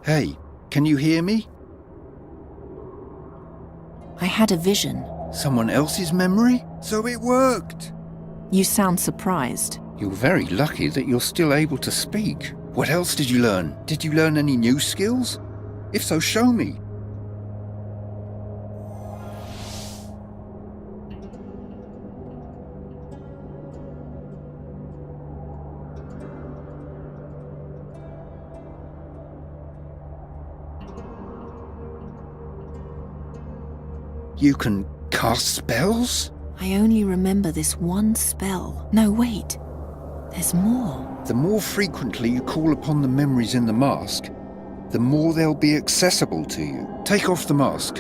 Hey, can you hear me? I had a vision. Someone else's memory? So it worked! You sound surprised. You're very lucky that you're still able to speak. What else did you learn? Did you learn any new skills? If so, show me. You can cast spells? I only remember this one spell. No, wait. There's more. The more frequently you call upon the memories in the mask, the more they'll be accessible to you. Take off the mask.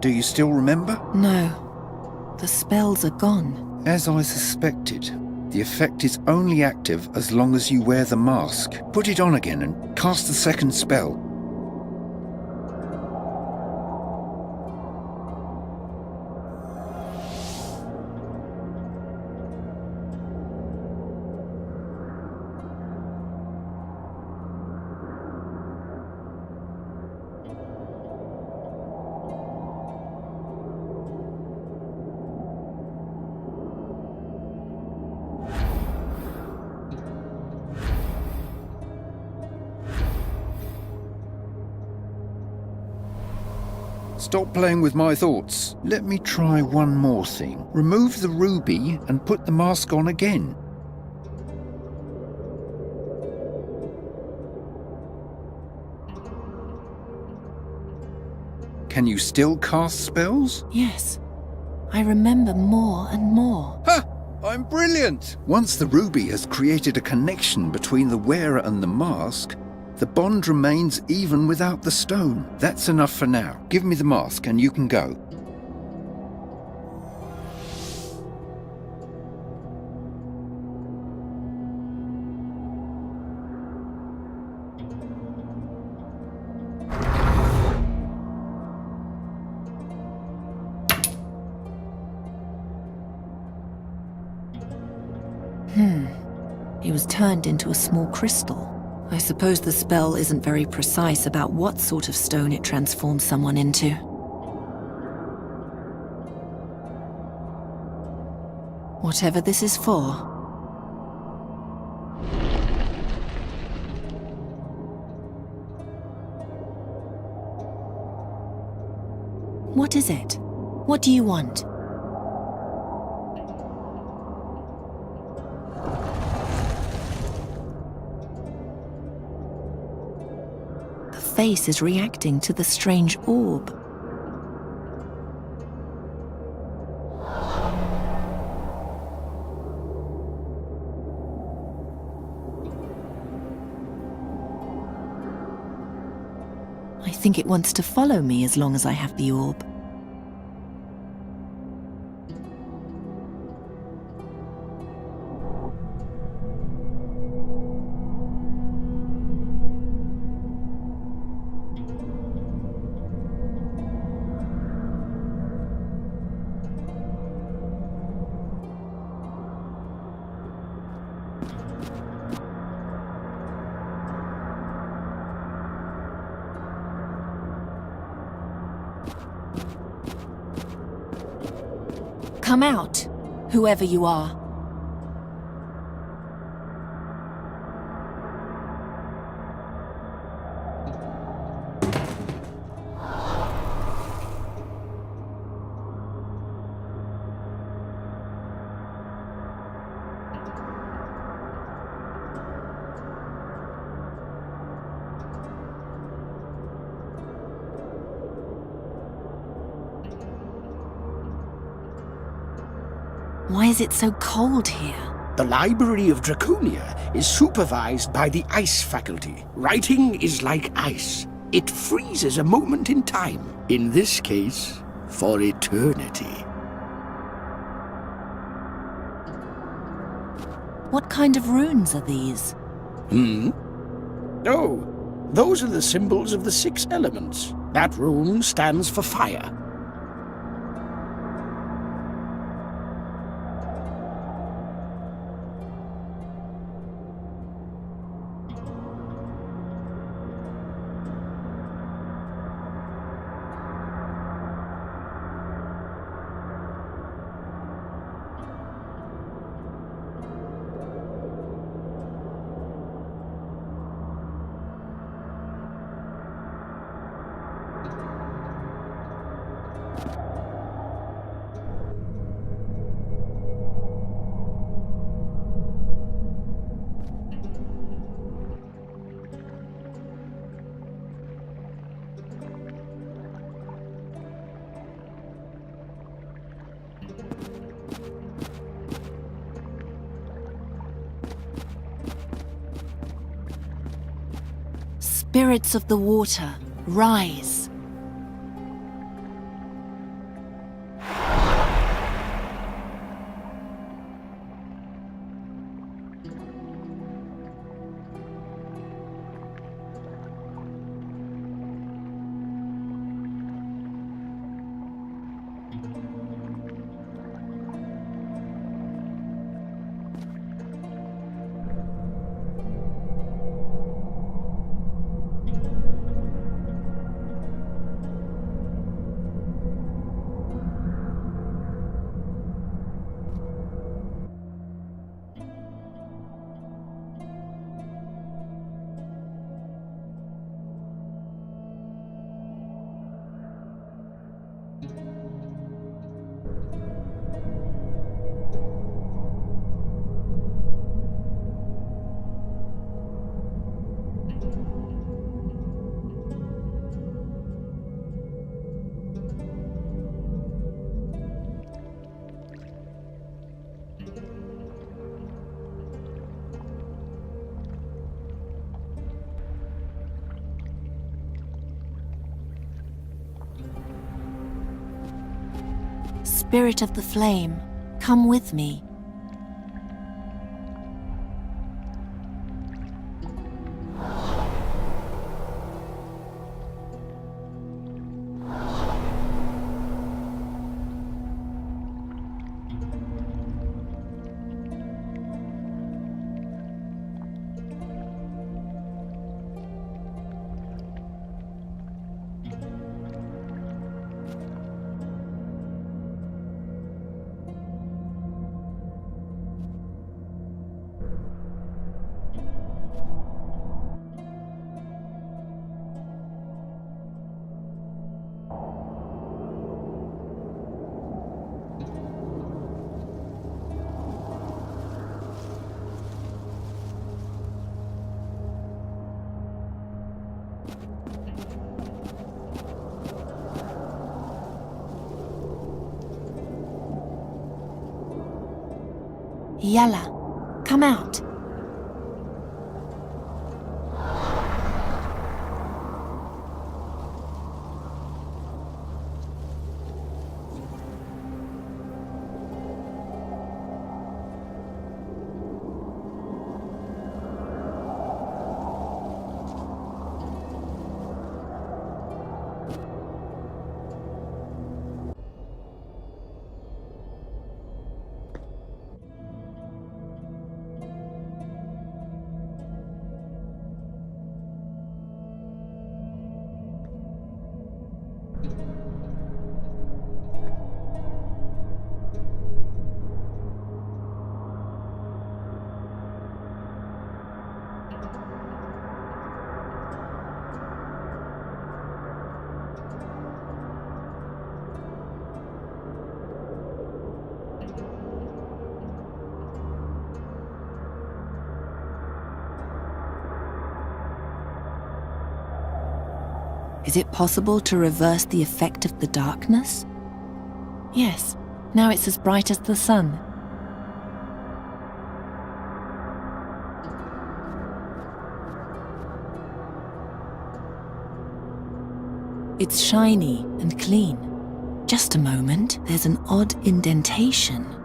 Do you still remember? No. The spells are gone. As I suspected, the effect is only active as long as you wear the mask. Put it on again and cast the second spell. Stop playing with my thoughts. Let me try one more thing. Remove the ruby and put the mask on again. Can you still cast spells? Yes. I remember more and more. Ha! I'm brilliant! Once the ruby has created a connection between the wearer and the mask, the bond remains even without the stone. That's enough for now. Give me the mask and you can go. He was turned into a small crystal. I suppose the spell isn't very precise about what sort of stone it transforms someone into. Whatever this is for. What is it? What do you want? The face is reacting to the strange orb. I think it wants to follow me as long as I have the orb. Come out, whoever you are. Why is it so cold here? The Library of Draconia is supervised by the Ice Faculty. Writing is like ice. It freezes a moment in time. In this case, for eternity. What kind of runes are these? Oh, those are the symbols of the 6 elements. That rune stands for fire. Spirits of the water, rise. Spirit of the flame, come with me. Yalla, come out. Is it possible to reverse the effect of the darkness? Yes, now it's as bright as the sun. It's shiny and clean. Just a moment, there's an odd indentation.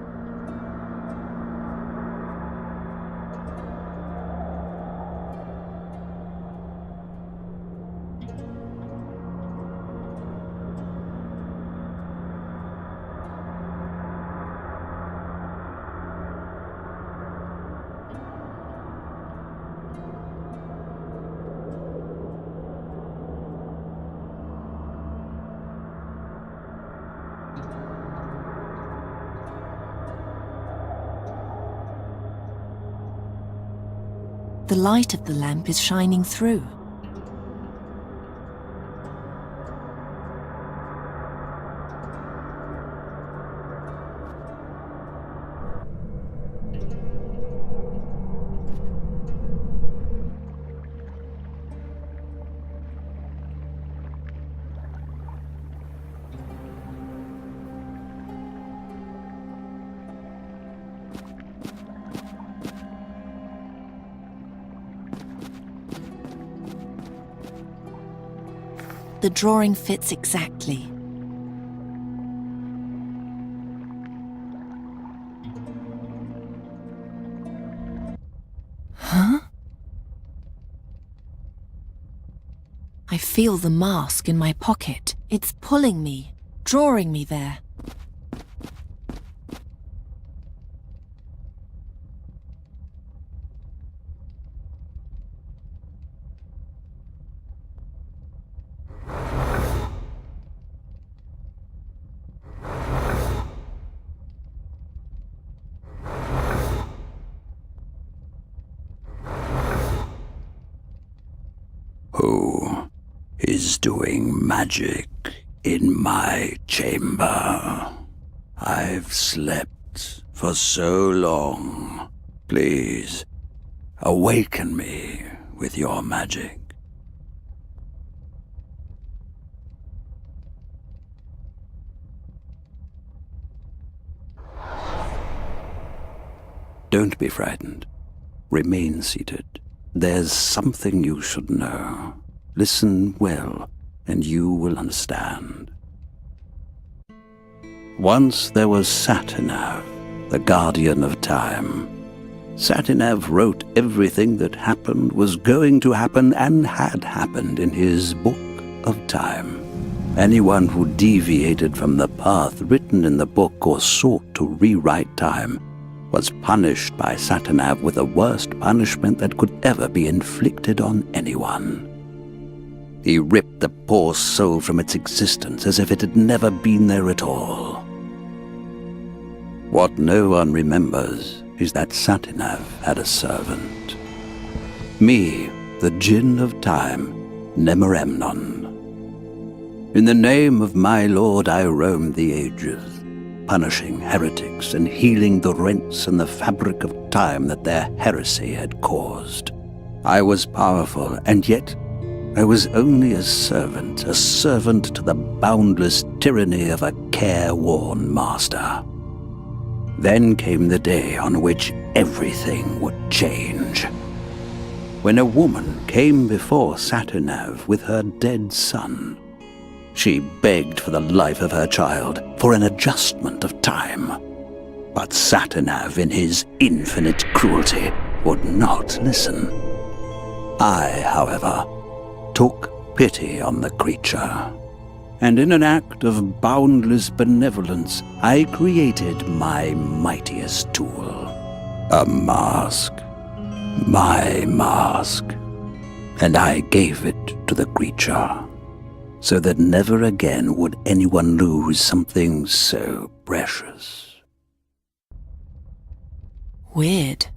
The light of the lamp is shining through. the drawing fits exactly. Huh? I feel the mask in my pocket. It's pulling me, drawing me there. Who is doing magic in my chamber? I've slept for so long. Please, awaken me with your magic. Don't be frightened. Remain seated. There's something you should know. Listen well, and you will understand. Once there was Satinav, the guardian of time. Satinav wrote everything that happened, was going to happen, and had happened in his book of time. Anyone who deviated from the path written in the book or sought to rewrite time was punished by Satinav with the worst punishment that could ever be inflicted on anyone. He ripped the poor soul from its existence as if it had never been there at all. What no one remembers is that Satinav had a servant. Me, the Djinn of Time, Nemoremnon. In the name of my lord I roamed the ages, punishing heretics and healing the rents in the fabric of time that their heresy had caused. I was powerful, and yet I was only a servant to the boundless tyranny of a careworn master. Then came the day on which everything would change. When a woman came before Satinav with her dead son, she begged for the life of her child, for an adjustment of time. But Satinav, in his infinite cruelty, would not listen. I, however, took pity on the creature, and in an act of boundless benevolence, I created my mightiest tool. A mask. My mask. And I gave it to the creature, so that never again would anyone lose something so precious. Weird.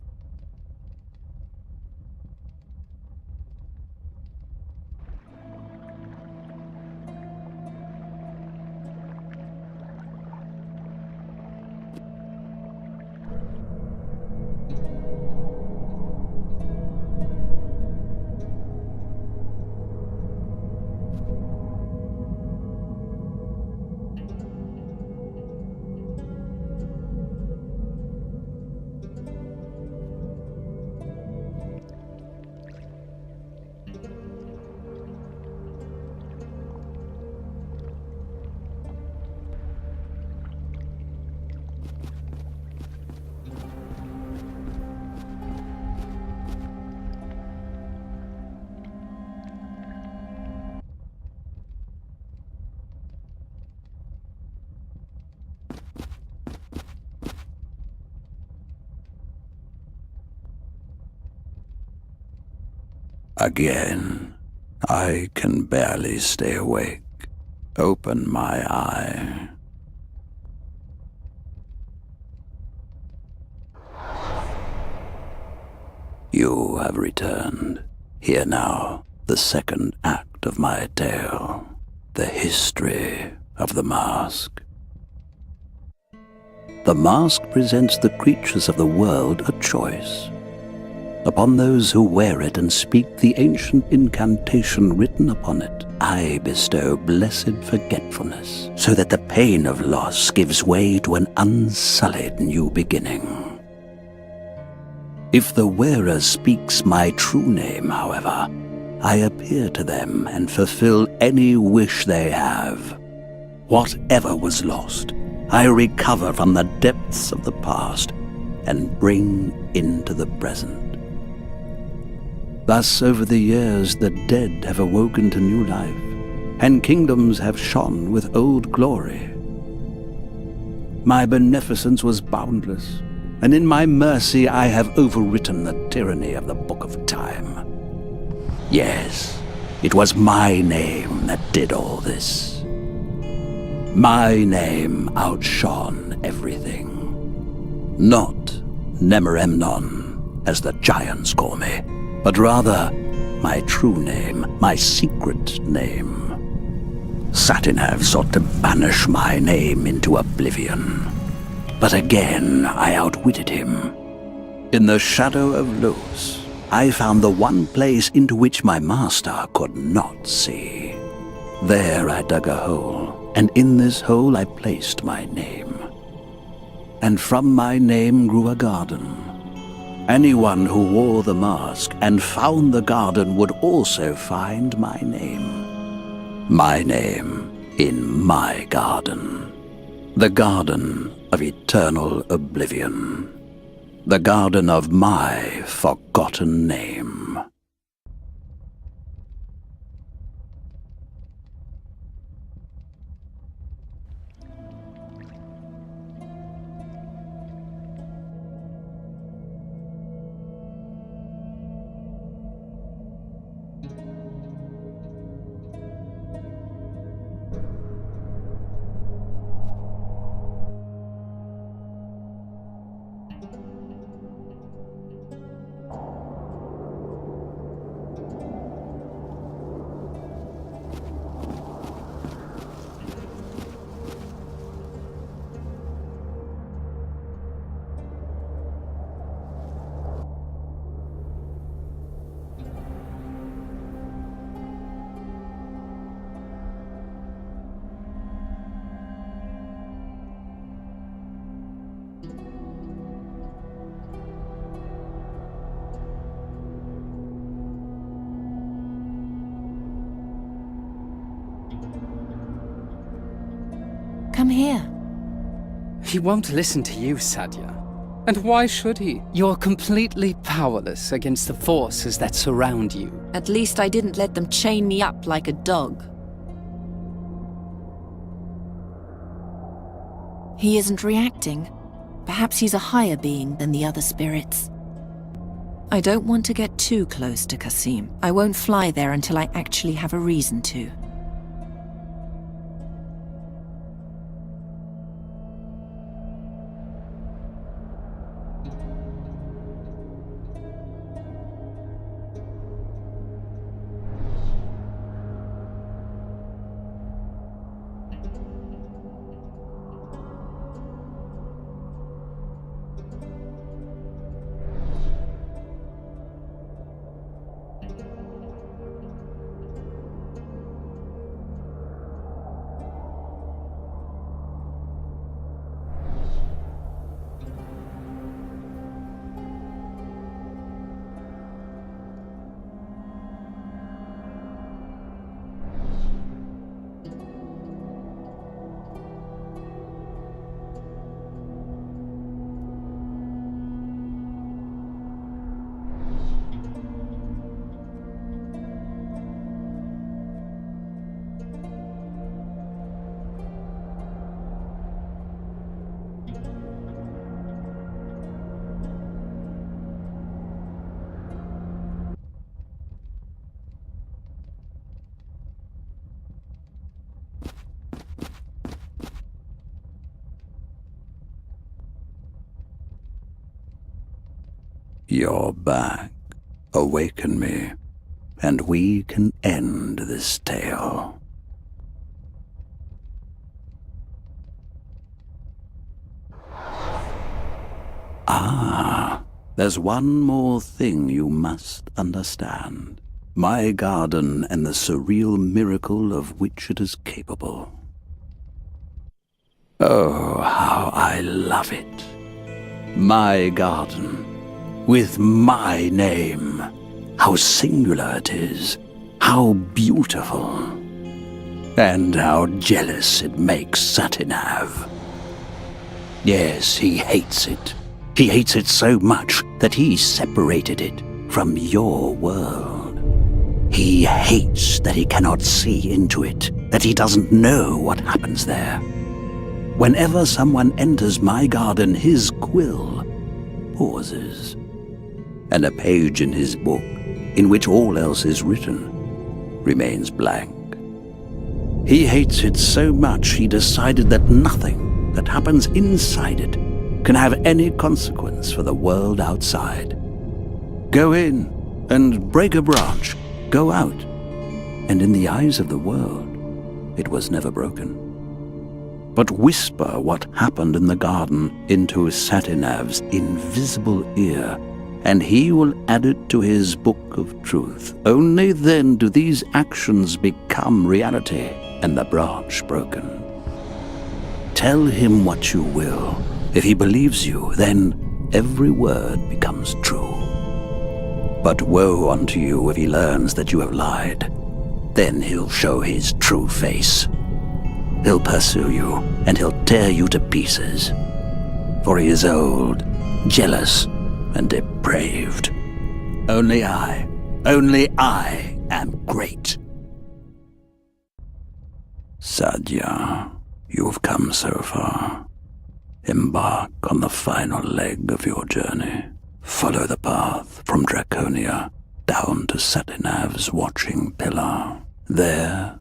Again, I can barely stay awake. Open my eye. You have returned. Hear now the second act of my tale, the history of the mask. The mask presents the creatures of the world a choice. Upon those who wear it and speak the ancient incantation written upon it, I bestow blessed forgetfulness, so that the pain of loss gives way to an unsullied new beginning. If the wearer speaks my true name, however, I appear to them and fulfill any wish they have. Whatever was lost, I recover from the depths of the past and bring into the present. Thus, over the years, the dead have awoken to new life, and kingdoms have shone with old glory. My beneficence was boundless, and in my mercy I have overwritten the tyranny of the Book of Time. Yes, it was my name that did all this. My name outshone everything. Not Nemeremnon, as the giants call me, but rather my true name, my secret name. Satinav sought to banish my name into oblivion, but again I outwitted him. In the shadow of Los, I found the one place into which my master could not see. There I dug a hole, and in this hole I placed my name. And from my name grew a garden. Anyone who wore the mask and found the garden would also find my name. My name in my garden. The garden of eternal oblivion. The garden of my forgotten name. Come here. He won't listen to you, Sadia. And why should he? You're completely powerless against the forces that surround you. At least I didn't let them chain me up like a dog. He isn't reacting. Perhaps he's a higher being than the other spirits. I don't want to get too close to Kasim. I won't fly there until I actually have a reason to. You're back. Awaken me, and we can end this tale. Ah, there's one more thing you must understand. My garden and the surreal miracle of which it is capable. Oh, how I love it. My garden, with my name. How singular it is, How beautiful. And how jealous it makes Satinav. Yes, he hates it. He hates it so much that he separated it from your world. He hates that he cannot see into it, that he doesn't know what happens there. Whenever someone enters my garden, his quill pauses, and a page in his book, in which all else is written, remains blank. He hates it so much he decided that nothing that happens inside it can have any consequence for the world outside. Go in and break a branch, go out, and in the eyes of the world, it was never broken. But whisper what happened in the garden into Satinav's invisible ear, and he will add it to his book of truth. Only then do these actions become reality and the branch broken. Tell him what you will. If he believes you, then every word becomes true. But woe unto you if he learns that you have lied. Then he'll show his true face. He'll pursue you, and he'll tear you to pieces. For he is old, jealous, and depraved. Only I am great. Sadya, you have come so far. Embark on the final leg of your journey. Follow the path from Draconia down to Satinav's watching pillar. There,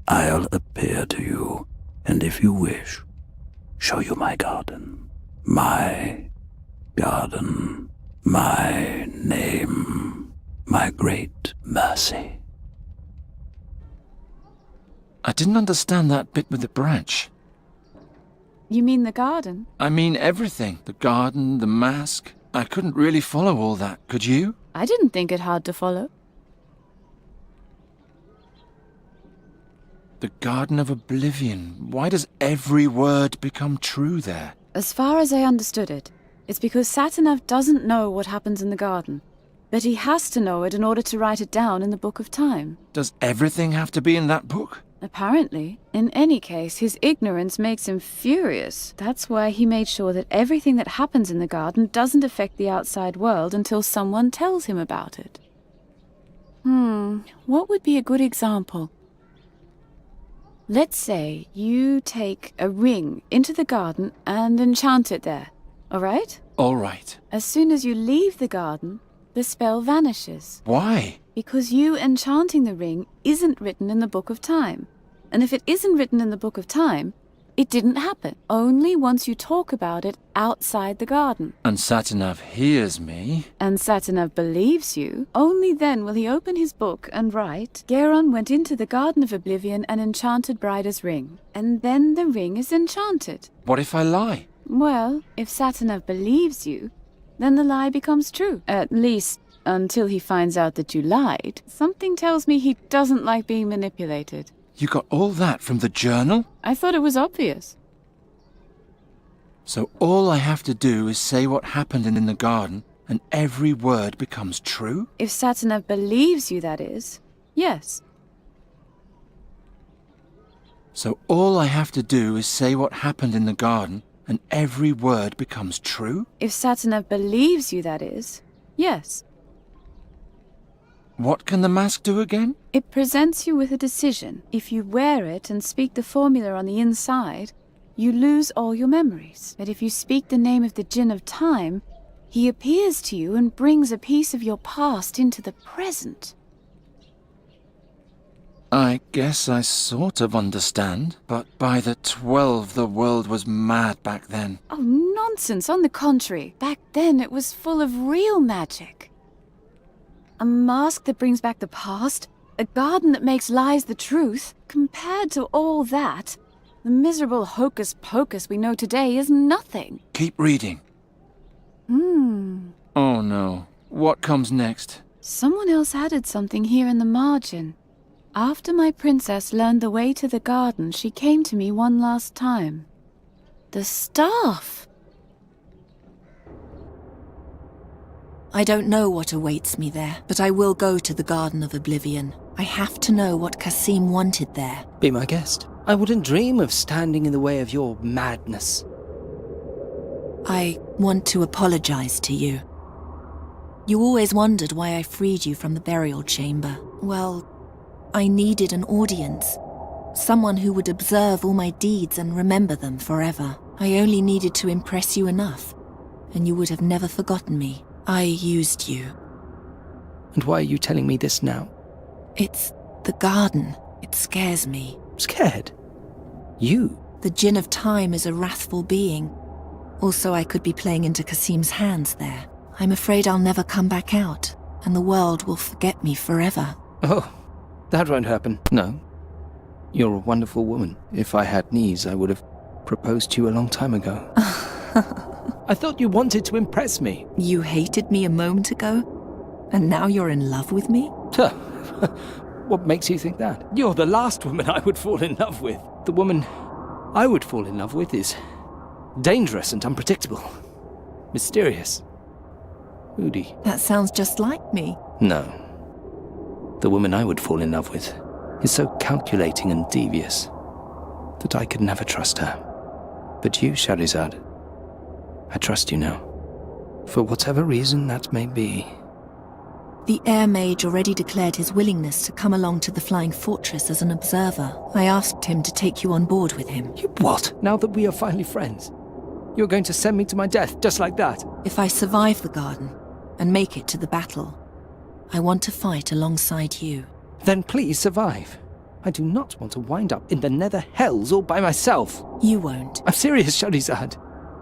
I'll appear to you, and if you wish, show you my garden. My garden. My name. My great mercy. I didn't understand that bit with the branch. You mean the garden? I mean everything. The garden, the mask. I couldn't really follow all that, could you? I didn't think it hard to follow. The Garden of Oblivion. Why does every word become true there? As far as I understood it, it's because Satinav doesn't know what happens in the garden, but he has to know it in order to write it down in the Book of Time. Does everything have to be in that book? Apparently. In any case, his ignorance makes him furious. That's why he made sure that everything that happens in the garden doesn't affect the outside world until someone tells him about it. What would be a good example? Let's say you take a ring into the garden and enchant it there, all right? All right. As soon as you leave the garden, the spell vanishes. Why? Because you enchanting the ring isn't written in the Book of Time. And if it isn't written in the Book of Time, it didn't happen. Only once you talk about it outside the garden. And Satinav hears me. And Satinav believes you. Only then will he open his book and write, Geron went into the Garden of Oblivion and enchanted Brida's ring. And then the ring is enchanted. What if I lie? Well, if Satinav believes you, then the lie becomes true. At least, until he finds out that you lied. Something tells me he doesn't like being manipulated. You got all that from the journal? I thought it was obvious. So all I have to do is say what happened in the garden, and every word becomes true? If Satinav believes you, that is. Yes. So all I have to do is say what happened in the garden, and every word becomes true? If Satinav believes you, that is. Yes. What can the mask do again? It presents you with a decision. If you wear it and speak the formula on the inside, you lose all your memories. But if you speak the name of the Djinn of Time, he appears to you and brings a piece of your past into the present. I guess I sort of understand, but by the 12 the world was mad back then. Oh, nonsense. On the contrary, back then it was full of real magic. A mask that brings back the past, a garden that makes lies the truth. Compared to all that, the miserable hocus-pocus we know today is nothing. Keep reading. Oh no. What comes next? Someone else added something here in the margin. After my princess learned the way to the garden, she came to me one last time. The staff! I don't know what awaits me there, but I will go to the Garden of Oblivion. I have to know what Kasim wanted there. Be my guest. I wouldn't dream of standing in the way of your madness. I want to apologize to you. You always wondered why I freed you from the burial chamber. Well, I needed an audience. Someone who would observe all my deeds and remember them forever. I only needed to impress you enough, and you would have never forgotten me. I used you. And why are you telling me this now? It's the garden. It scares me. Scared? You? The Djinn of Time is a wrathful being. Also, I could be playing into Kasim's hands there. I'm afraid I'll never come back out, and the world will forget me forever. Oh, that won't happen. No. You're a wonderful woman. If I had knees, I would have proposed to you a long time ago. I thought you wanted to impress me. You hated me a moment ago, and now you're in love with me? What makes you think that? You're the last woman I would fall in love with. The woman I would fall in love with is dangerous and unpredictable. Mysterious. Moody. That sounds just like me. No. The woman I would fall in love with is so calculating and devious that I could never trust her. But you, Shahrazad, I trust you now. For whatever reason that may be. The air mage already declared his willingness to come along to the Flying Fortress as an observer. I asked him to take you on board with him. You what? Now that we are finally friends, you're going to send me to my death, just like that? If I survive the garden and make it to the battle, I want to fight alongside you. Then please survive. I do not want to wind up in the nether hells all by myself. You won't. I'm serious, Shahrazad.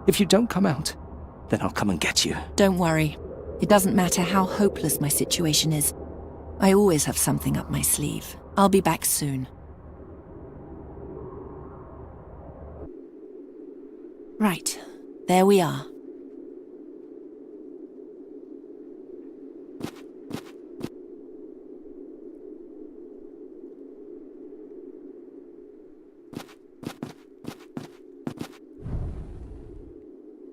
If you don't come out, then I'll come and get you. Don't worry. It doesn't matter how hopeless my situation is. I always have something up my sleeve. I'll be back soon. Right. There we are.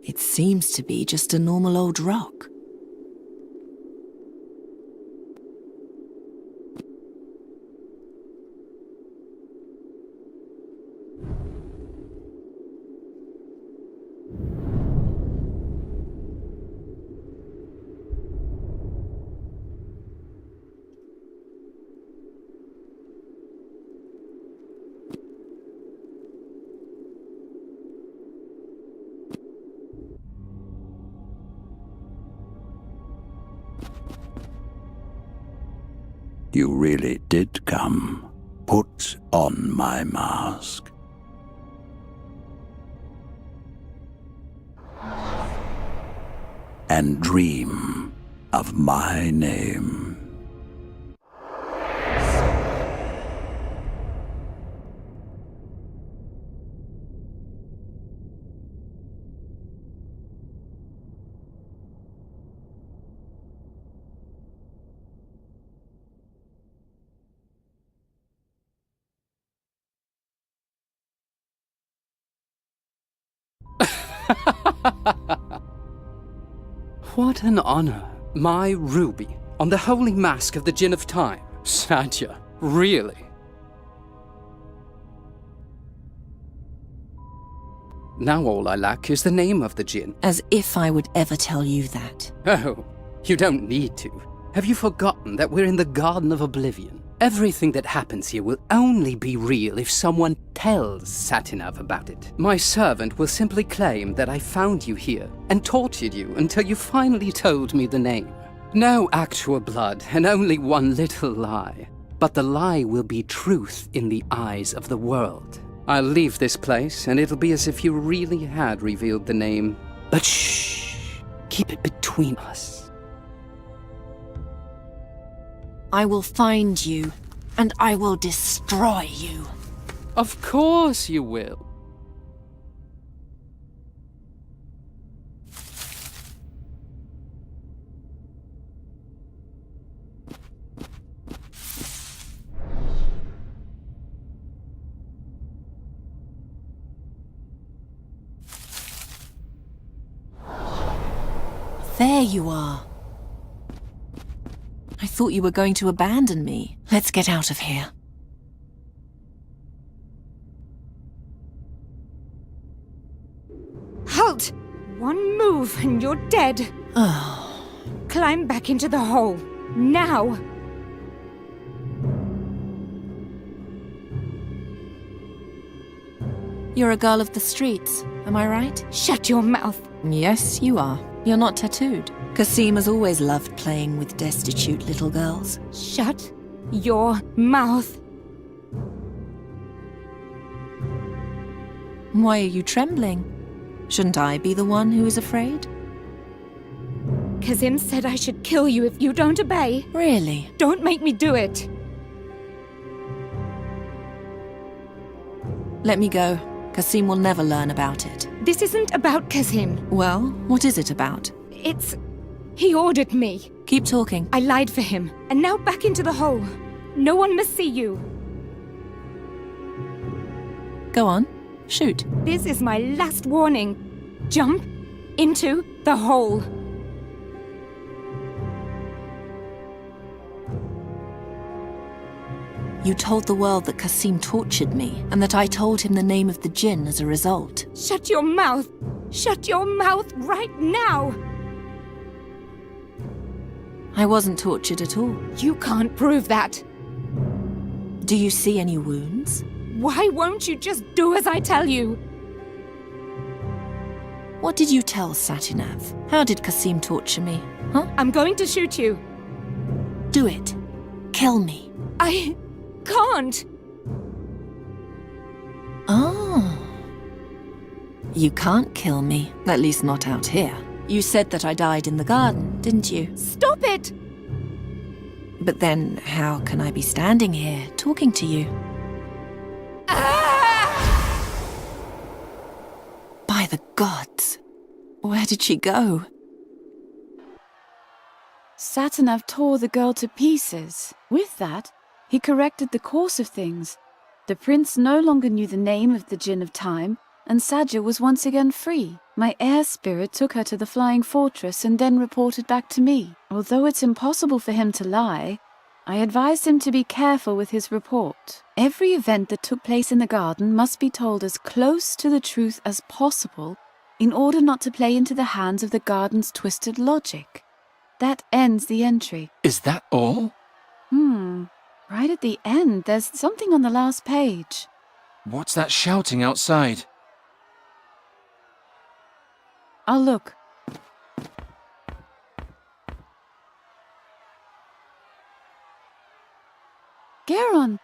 It seems to be just a normal old rock. You really did come. Put on my mask. And dream of my name. What an honor. My ruby on the holy mask of the Djinn of Time. Sadia, really? Now all I lack is the name of the Djinn. As if I would ever tell you that. Oh, you don't need to. Have you forgotten that we're in the Garden of Oblivion? Everything that happens here will only be real if someone tells Satinav about it. My servant will simply claim that I found you here and tortured you until you finally told me the name. No actual blood and only one little lie. But the lie will be truth in the eyes of the world. I'll leave this place and it'll be as if you really had revealed the name. But shh, keep it between us. I will find you, and I will destroy you. Of course you will. There you are. I thought you were going to abandon me. Let's get out of here. Halt! One move and you're dead. Oh, Climb back into the hole. Now! you're a girl of the streets, am I right? Shut your mouth. Yes, you are. You're not tattooed. Kasim has always loved playing with destitute little girls. Shut your mouth. Why are you trembling? Shouldn't I be the one who is afraid? Kazim said I should kill you if you don't obey. Really? Don't make me do it. Let me go. Kasim will never learn about it. This isn't about Kazim. Well, what is it about? He ordered me. Keep talking. I lied for him. And now back into the hole. No one must see you. Go on. Shoot. This is my last warning. Jump into the hole. You told the world that Kasim tortured me, and that I told him the name of the jinn as a result. Shut your mouth. Shut your mouth right now. I wasn't tortured at all. You can't prove that. Do you see any wounds? Why won't you just do as I tell you? What did you tell Satinav? How did Kasim torture me? Huh? I'm going to shoot you. Do it. Kill me. I can't. Oh. You can't kill me. At least not out here. You said that I died in the garden, didn't you? Stop it! But then, how can I be standing here, talking to you? By the gods! Where did she go? Satinav tore the girl to pieces. With that, he corrected the course of things. The prince no longer knew the name of the Djinn of Time, and Saja was once again free. My air spirit took her to the flying fortress and then reported back to me. Although it's impossible for him to lie, I advised him to be careful with his report. Every event that took place in the garden must be told as close to the truth as possible in order not to play into the hands of the garden's twisted logic. That ends the entry. Is that all? Right at the end, there's something on the last page. What's that shouting outside? I'll look. Garon!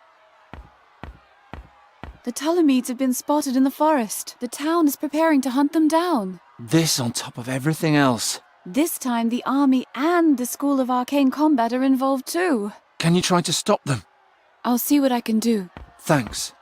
The Ptolemies have been spotted in the forest. The town is preparing to hunt them down. This on top of everything else. This time the army and the School of Arcane Combat are involved too. Can you try to stop them? I'll see what I can do. Thanks.